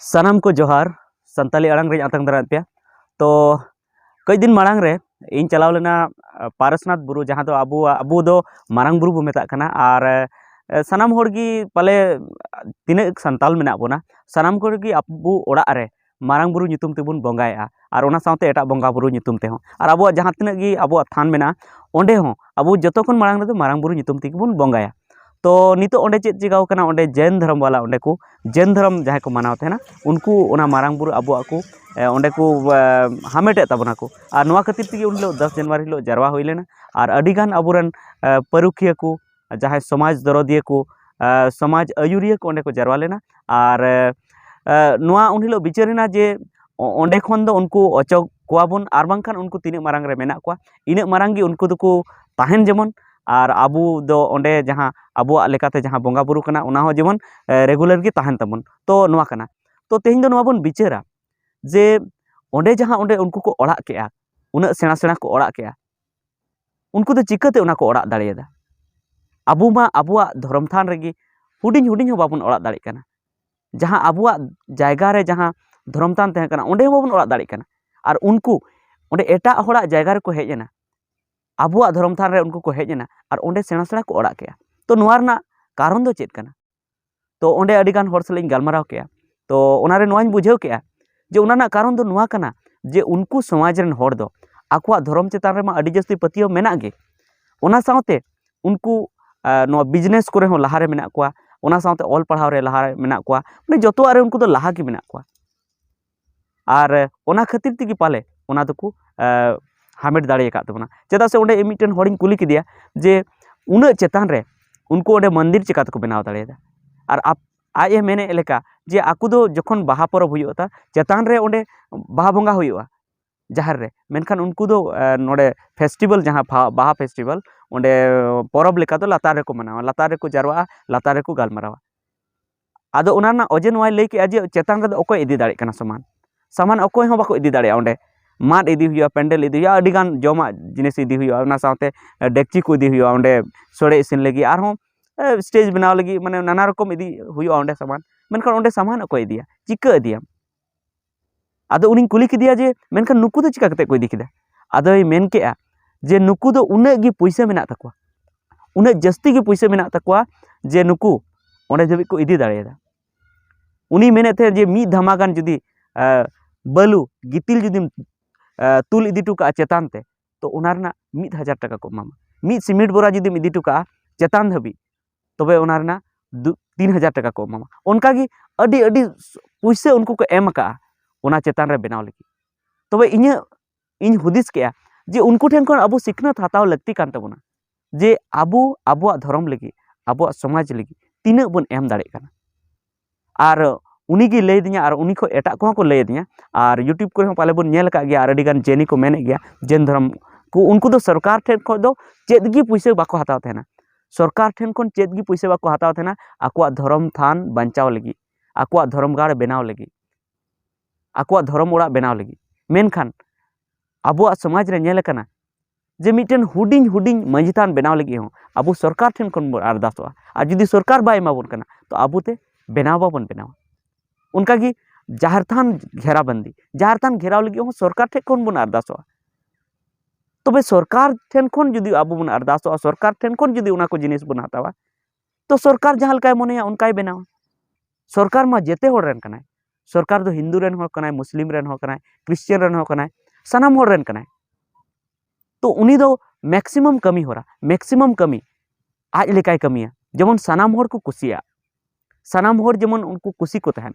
सानाम को जोहार संताली आड़ांग रे आतंग दरात पे तो कई दिन मांग रे इन चलाव लेना पारसनाथ बुरु जहाँ तो अबू दो मारंग बुरु बो मेता कना और सानाम होड़गी पाले तिने संताल मेना बोना सानाम होड़गी अबू ओड़ा रे मारंग बुरु nyutum तेबुन बंगाया और ओना साउते एटा बंगा बुरु nyutum ते हो और अबू जहाँ तिने गी अबू थान मेना ओंडे हो अबू जतो खन मारंग रे मारंग बुरु nyutum तेबुन बंगाया तो नितो ओंडे चेत चिकाव कना ओंडे जैन धर्म वाला ओंडे को जैन धर्म जहाँ को मानाव थे ना उनको ओना मारंग बुरु अबू को ओंडे को हामेटे तबना को और नवा खातिर तेगे उन 10 जनवरी हिलो जरवा हुई लेना और अडिगान अबुरन परुखिया को जहाँ समाज दरदिया को समाज आयुरिया को ओंडे को जरवा लेना और नवा उन हिलो बिचारेना जे ओंडे खन दो उनको अचक कोआबन आर बांखान उनको तीने मारंग रे मेना को इने मारंग गी उनको दको ताहेन जेमन और अबू दो ओंडे जहाँ अबुआ लेकाते जहाँ बंगा बुरु कना उना हो जेमन रेगुलर गी ताहेन तबन तो नवा कना तो तेहिं दो नवा बन बिचारा जे ओंडे जहाँ ओंडे उनको को ओड़ा केआ उना सेना सेना को ओड़ा केआ उनको तो चिकाते उना को ओड़ा दाड़ेदा अबू मा अबुआ धर्म थान रेगी हुडिंग हुडिंग हो बाबन ओड़ा दाड़े कना जहाँ अबुआ जायगा रे जहाँ धर्म थान तहे कना ओंडे बाबन ओड़ा दाड़े कना और उनको ओंडे एटा होड़ा जायगा रे को हेजना अबुआ धर्म थान रे उनको को हेजना और ओंडे सेना सेना को ओड़ा केआ तो नोवारना कारण दो चेत कना तो ओंडे अडिगान हर सलिंग गलमाराव केआ तो ओनारे नोवाñ बुझाव केआ जे ओनाना कारण दो नोवा कना जे उनको समाज रन हर दो आकुआ धर्म चेतान रे मा अडी जस्ती पतियो मेना गे ओना साउते उनको नो बिजनेस करे हो लहारे मेना कोआ ओना साउते ऑल पढ़ाव रे लहारे मेना कोआ माने जतो आरे उनको दो लहा के मेना कोआ और ओना खातिर तिगी पाले ओना दको हामेट दाड़े का तबना चेदा से ओंडे मिटन हॉडिंग कुली किदिया जे उना चेतान रे उनको ओंडे मंदिर चिका तको बनाव दाड़ेदा और आप आज मेने लेका जे आकु दो जखन बाहा परब हुयुता चेतान रे ओंडे बाहा बंगा हुयुआ जहार रे मेनखान उनको दो नोडे फेस्टिवल जहाँ बाहा फेस्टिवल ओंडे परब लेका दो लातार रे को मनावा लातार रे को जारवा लातार रे को गालमारावा आदो ओनाना ओजे नोय लई के जे चेतान रे ओको इदी दाड़े कना सामान ओको हो बाको इदी दाड़े ओंडे माद इदी हुआ पेंडल इदी हुआ अडिगान जमा जिनिस इदी हुआ ओना साउते डेक्ची को इदी हुआ ओंडे सोड़े इसिन लगी आर हो स्टेज बनाव लगी माने नाना रकम इदी हुआ ओंडे सामान मेनखान ओंडे सामान को इदिया चिका इदिया आदो उनी कुली किदिया जे मेनखान नुकु दो चिका कते को इदी किदा आदोय मेन केआ जे नुकु दो उन्ना गी पैसा मेना तकवा उन्ना जस्ती गी पैसा मेना तकवा जे नुकु ओंडे जबि को इदी दाड़ेदा उनी मेने थे जे मी धमागान जुदी बलु गितिल जुदी तुल इदी टुका चेतान ते तो उनारना 1000 टाका को मामा मिद सीमेंट बोरा जुदी इदी टुका चेतान धबी तबे उनारना 3000 टाका को मामा उनका गी अडी अडी पैसा उनको को एम का ओना चेतान रे बनाव लगी तबे इन हुदिस केआ जे उनको ठेन कोन अबो सिखनत हताव लगती कान तबना जे अबो अबुआ धर्म लगी अबुआ समाज लगी तीना बन एम दाड़े काना और उनी गी लई दिया और उनी को एटा को लई दिया और यूट्यूब को हम पाले बन नेल का गया और अडिगान जेनी को मेने गया जैन धर्म को उनको दो सरकार ठेन को दो चेदगी पैसा बाको हताव थेना सरकार ठेन कोन चेदगी पैसा बाको हताव थेना आकुआ धर्म थान बंचाव लगी आकुआ धर्म गाड़ बनाव लगी आकुआ धर्म ओड़ा बनाव लगी मेनखान अबुआ समाज रे नेल कना जे मिटन हुडिंग हुडिंग मांझी थान बनाव लगी हो अबु सरकार ठेन कोन अरदासवा और जुदी सरकार बाय माबन कना तो अबुते बनाव बाबन बनाव उनका की जहार थान घेराबंदी जहार थान घेराव लगी हो सरकार ठेन कोन बन अरदासवा तबे सरकार ठेन कोन जुदी अबु बन अरदासवा सरकार ठेन कोन जुदी उना को जिनिस बन हतावा तो सरकार जहां लकाय मनेया उनकाय बनावा सरकार मा जेते होड़ रेन कनाय सरकार दो हिंदू रेन हो कनाय मुस्लिम रेन हो कनाय क्रिश्चियन रेन हो कनाय सनाम होड़ रेन कनाय तो उनी दो मैक्सिमम कमी हो रहा मैक्सिमम कमी आज लेकाय कमिया जेमन सनाम होड़ को कुसिया सनाम होड़ जेमन उनको कुसी को तहन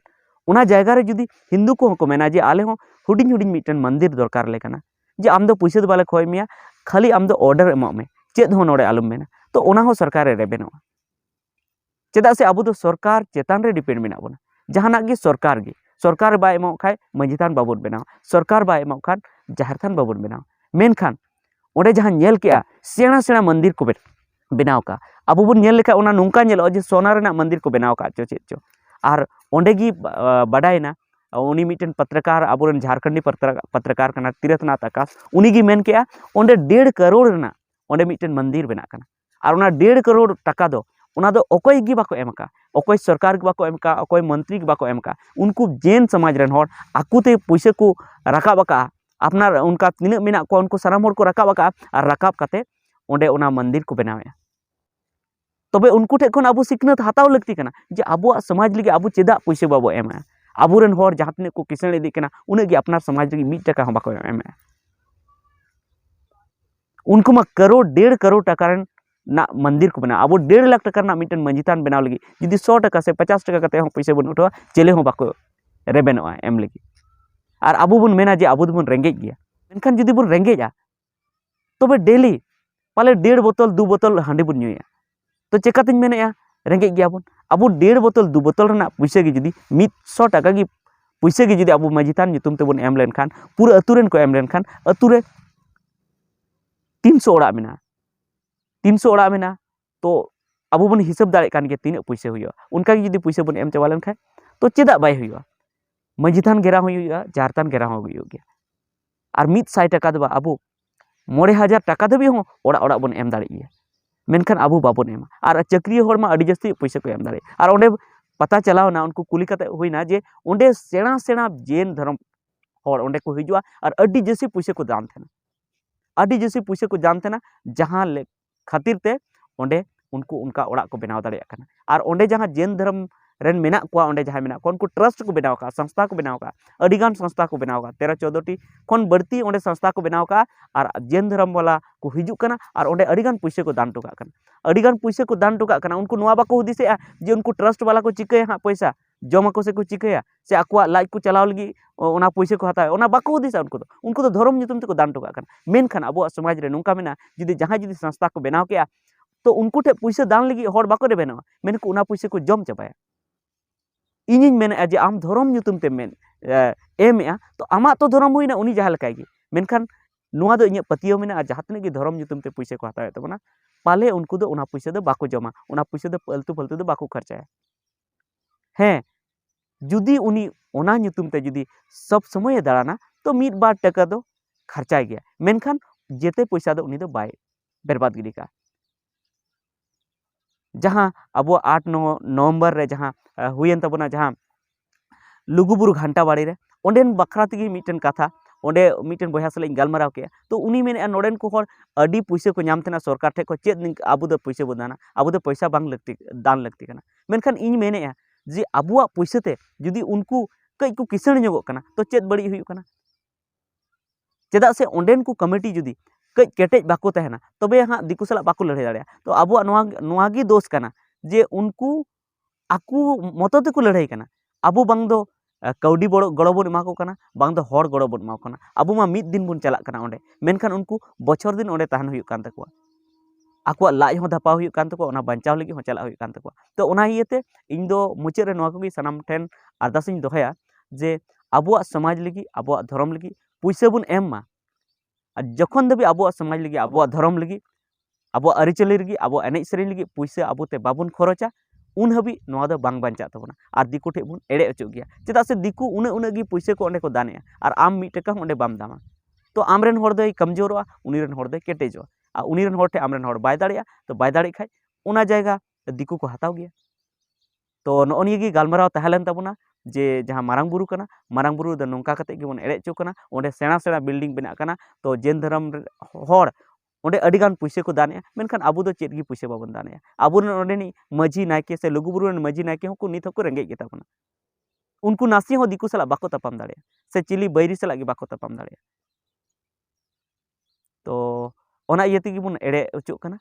उना जायगा रे जुदी हिंदू को मेना जे आले हो हुडिंग हुडिंग मिटन मंदिर दरकार ले कना जे आम दो पैसा दो बाले खोय मिया खाली आम दो ऑर्डर एमो में चेद हो नोडे आलम मेना तो ओना हो सरकार रे बेनवा चेदा से अबु दो सरकार चेतान रे डिपेंड मेना बोना जहाना गे सरकार बाय एमो खाय मंजितान बाबुन बेना सरकार बाय एमो खान जहरथान बाबुन बेना मेनखान ओडे जहां नेल केआ सेना सेना मंदिर को बनाव का अबु बुन नेल लेखा ओना नुंका नेलो जे सोना रेना मंदिर को बनाव का चेद चो और ओंडे गी बाडायना उनी मिटन पत्रकार अबुरन झारखंडी पत्रकार कना तीरथनाथ आकाश उनी गी मेन केआ ओंडे 1.5 करोड़ रेना ओंडे मिटन मंदिर बना कना और ओना 1.5 करोड़ टाका दो ओना दो ओकोय गी बाको एम का अकोय सरकार के बाको एमका अकोय मंत्री के बाको एमका उनको जैन समाज रेन हर आकुते पैसे को राकाब का अपना उनका तीना मेना को उनको साराम हर को राकाब का और राकाब काते ओंडे ओना मंदिर को बनावे तबे उनको ठे खन आबो सिखनत हाताव लगती कना जे आबो समाज लगी आबो चेदा पैसे बाबो एमा आबोरेन हर जहाँ तने को किसान इदी कना उनगे अपना समाज लगी 1 टाका बाको एमा उनको मा करोड़ 1.5 करोड़ टाका रेन ना मंदिर को बना अब 1.5 लाख टाका ना मिटन मंजितान बनाव लगी जुदी 100 टाका से 50 टाका कते हो पैसे बन उठवा चले हो बाको रेबेनोआ एम लगी और आबो बुन मेना जे आबो दुबन रेंगेज गया मेनखान जुदी बुन रेंगेजा तबे डेली पाले 1.5 बोतल 2 बोतल हांडी बुन न्यूया तो चेकातिन मेनेया रेंगेज गया बुन अब 1.5 बोतल 2 बोतल रना पैसे गी जुदी 100 टाका गी पैसे गी जुदी आबो मंजितान nyutum तेबन एम लेनखान पूरा अतुरेन को एम लेनखान अतुरे 300 ओड़ा मेना 300 ओड़ा मेना तो अब बन हिसाब दाड़े कान के तीन पैसे हुआ उनका जुदी पैसे बन एम चाबा लेनखान तो चेदा बाय हुआ मंजिथान घेरा हुआ जारतान घेरा हुआ और 100 टाका दो अब 9,000 टाका दबी हो ओड़ा ओड़ा बन एम दाड़े मेनखान अब बाबन एमा और चाकरी हर मा अड़ी जास्ती पैसे को एम दाड़े और ओंडे पता चलावना उनको कुली कते हुईना जे ओंडे सेना सेना जैन धर्म हर ओंडे को हिजुआ और अड़ी जास्ती पैसे को दान थे अड़ी जास्ती पैसे को दान थे जहाँ खातिर ते ओंडे उनको उनका ओड़ा को बनाव दाड़े कना और ओंडे जहाँ जैन धर्म रेन मेना को ओंडे जहाँ मेना को उनको ट्रस्ट को बनाव का संस्था को बनाव का अड़ीगान संस्था को बनाव का 13-14 टी खन बढ़ती ओंडे संस्था को बनाव का और जैन धर्म वाला को हिजुक कना और ओंडे अड़ीगान पैसे को दान टोका कना अड़ीगान पैसे को दान टोका कना उनको नोआ बाको हुदिसे जे उनको ट्रस्ट वाला को चिकाया हाँ पैसा जमा को से को चिकाया से आकुआ लाइक को चलाव लगी ओना पैसे को हतावे ओना बाको हुदिसा उनको तो धर्म nyutum ते को दान टोका कना मेनखान अब समाज रे नोंका मेना जुदी जहाँ जुदी संस्था को बनाव के तो उनको ठे पैसे दान लगी हर बाको रे बनावा मेन को उना पैसे को जम चाबाया इनिन मेना जे आम धर्म nyutum ते मेन एमया तो आमा तो धर्म हुईना उनी जहाँ लकाय गे मेनखान नुआ दो इᱧ पतियो मेना जहाँ तने गे धर्म nyutum ते पैसे को हतावे तबना पाले उनको दो उना पैसे दो बाको जमा उना पैसे दो फालतू फालतू दो बाको खर्चाया हैं जुदी उनी ओना nyutum ते जुदी सब समय दाड़ाना तो 1-2 टाका दो खर्चाय गया मेनखान जेते पैसा दो उनी दो बाय बर्बाद गिरी का जहाँ अब 8-9 नवंबर रे जहाँ हुयन तबना जहाँ लुगुबुरु घंटा बाड़ी रे ओंडेन बखरा तगी मिटन कथा ओंडे मिटन बया सले गालमाराव के तो उनी मेने नोडेन को हर अडी पैसे को नाम तेना सरकार ठे को चेद आबो दो पैसे बोदाना आबो दो पैसा बांग लगती दान लगती कना मेनखान इñ मेने जे आबुआ पैसे ते जुदी उनको कई को किसण जोगो कना तो चेद बड़ी हुई कना चेदा से ओंडेन को कमिटी जुदी कई केटेज बाको तहना तबे हाँ दिकु सला बाको लड़े दाड़े तो आबुआ नोआ गी दोष कना जे उनको आकु मतो ते को लड़ाई कना आबो बांग दो कौडी गड़ो बन एमा को कना बांग दो हर गड़ो बन एमा कना आबो मा 1 दिन बन चला कना ओंडे मेनखान उनको बछर दिन ओंडे तहन हुई कान तकवा आकुआ लाज हो धपा हुई कान तकवा ओना बंचाव लगी हो चला हुई कान तकवा तो ओना इयते इन दो मुचे रे नोआ को सनाम ठेन अरदास इन दोहया जे आबुआ समाज लगी आबुआ धर्म लगी पैसे बन एम मा जखन दबी आबुआ समाज लगी आबुआ धर्म लगी आबुआ अरिचली लगी आबुआ एनेज सेरेñ लगी पैसे आबोते बाबुन खरचा उन हबी नोआ दो बांग बांचा तबना और दिकु ठे बुन एड़े अचो गया चेदा से दिकु उन उनगी पैसे को ओंडे को दाने और आम 1 टाका ओंडे बाम दामा तो आमरेन हर दई कमजोरवा उनीरेन हर दई केटेजवा आ उनीरेन हर ठे आमरेन हर बाय दाड़िया तो बाय दाड़े खाय उना जायगा दिकु को हताव गया तो नोनियगी गालमाराव तहलेन तबना जे जहाँ मारांग बुरु कना मारांग बुरु द नोंका कते गे बन एड़े अचो कना ओंडे सेना सेना बिल्डिंग बना कना तो जैन धर्म हर ओंडे अडिगान पैसे को दाने मेनखान आबो दो चेद गी पैसे बाबन दाने आबो ओंडेनी माझी नायके से लुगुबुरु माझी नायके होको नित होको रेंगे गेता बना उनको नासी हो दिकु सला बाको तपाम दाड़े से चिली बैरी सला गे बाको तपाम दाड़े तो ओना इयते गी बन एड़े अचो कना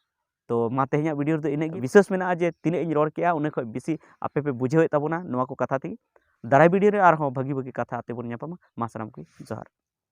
तो मा तेहኛ वीडियो दो इने गी विशेष मेना जे तिने इन रोड केया उने खय बेसी आपे पे बुझेवे ताबोना नोआ को कथा थी दाराय वीडियो रे आर हो भागी भागी कथा आते बन ᱧᱟᱯᱟᱢᱟ मा सानाम को जोहार।